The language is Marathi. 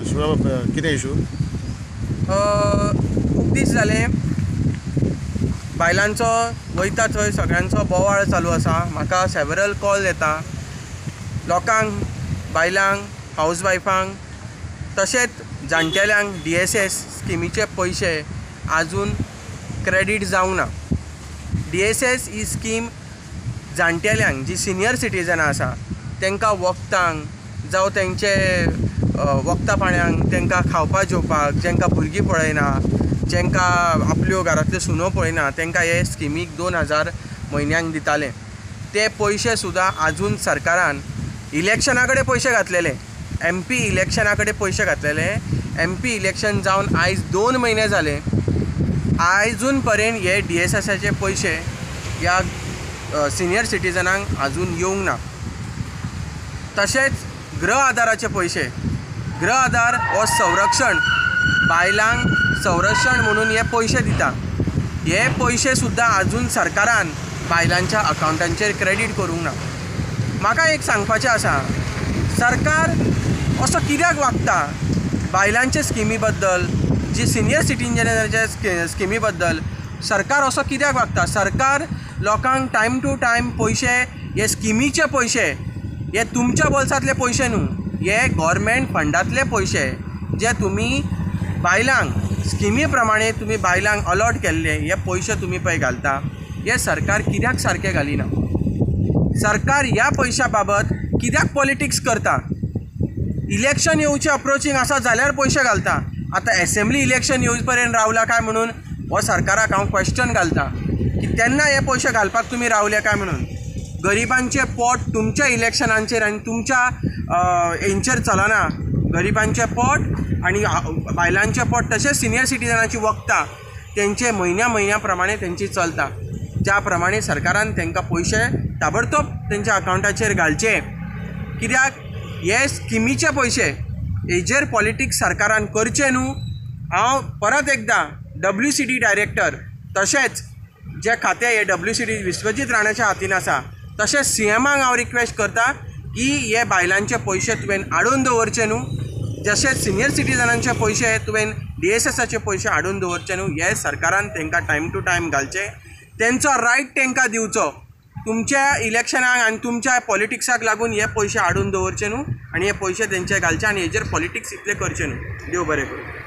कितें इशू? खूब दीस जाले बायलांचो वयता थंय सगळ्यांचो बोवाळ चालू आसा. म्हाका सेवरल कॉल येता लोकांक, बायलांक, हाऊसवायफांक तशेंच जाणटेल्यांक DSS स्किमीचे पयशे आजून क्रेडीट जावंक ना. DSS ही स्कीम जाणटेल्यांक जी सिनियर सिटीजनां आसा तांकां वखदांक जावं तेंचे वखदां पाण्यांक, तांकां खावपा जेवपाक, जांकां भुरगीं पळयना, जांकां आपल्यो घरांतल्यो सुनो पळयना, तांकां हे स्किमीक 2000 म्हयन्यांक दिताले. ते पयशे सुद्दां आजून सरकारान इलेक्शना कडेन पयशे घातलेले, MP इलेक्शना कडेन पयशे घातलेले. MP इलेक्शन जावन आयज 2 म्हयने जाले, आयजून पर्यंत हे DSSचे पयशे ह्या सिनियर सिटीजनांक आजून येवंक ना. तशेंच गृह आदाराचे पयशे, गृह आदार हो संरक्षण, बायलांक संरक्षण म्हणून हे पयशे दिता. हे पयशे सुद्दां आजून सरकारान बायलांच्या अकावंटांचेर क्रेडीट करूंक ना. म्हाका एक सांगपाचें आसा, सरकार असो कित्याक वागता बायलांचे स्किमी बद्दल, जी सिनियर सिटीजनाच्या स्किमी बद्दल सरकार असो कित्याक वागता? सरकार लोकांक टायम टू टायम पयशे, हे स्किमीचे पयशे, हे तुमच्या बोल्सांतले पयशे न्हू, हे गव्हर्मेंट फंडांतले पयशे जे तुमी बायलांक स्किमी प्रमाणे तुमी बायलांक अलॉट केल्ले हे पयशे तुमी पळय घालता, हे सरकार कित्याक सारके घालिना? सरकार ह्या पयशा बाबत कित्याक पॉलिटिक्स करता? इलेक्शन येवचें अप्रोचींग आसा जाल्यार पयशे घालता. आतां असेंब्ली इलेक्शन येवचे पर्यंत रावला काय म्हणून हो सरकाराक हांव क्वेश्चन घालता की तेन्ना हे पयशे घालपाक तुमी रावले काय म्हणून. गरिबांचें पोट तुमच्या इलेक्शनांचेर आनी तुमच्या हेंचेर चलना. गरिबांचें पोट आनी बायलांचें पोट तशेंच सिनियर सिटीजनांची वखदां तेंचे म्हयन्या प्रमाणे तेंची चलता. ज्या प्रमाणे सरकारान तांकां पयशे ताबडतोब तेंच्या अकावंटाचेर घालचे. कित्याक हे स्किमीचे पयशे हेजेर पॉलिटिक्स सरकारान करचें न्हू. हांव परत एकदां WCD डायरेक्टर तशेंच जे खातें हे WCD विश्वजीत राणाच्या हातीन आसा तशेंच CMाक हांव रिक्वेस्ट करता की हे बायलांचे पयशे तुवें आडून दवरचे न्हू. जशे सिनियर सिटीजनांचे पयशे तुवें DSSचे पयशे आडून दवरचे न्हू. हे सरकारान तांकां टायम टू टायम घालचे, तेंचो रायट तांकां दिवचो. तुमच्या इलेक्शनाक आनी तुमच्या पॉलिटिक्साक लागून हे पयशे आडून दवरचे न्हू आनी हे पयशे तेंचे घालचे आनी हेजेर पॉलिटिक्स इतले करचे न्हू. देव बरें करूं.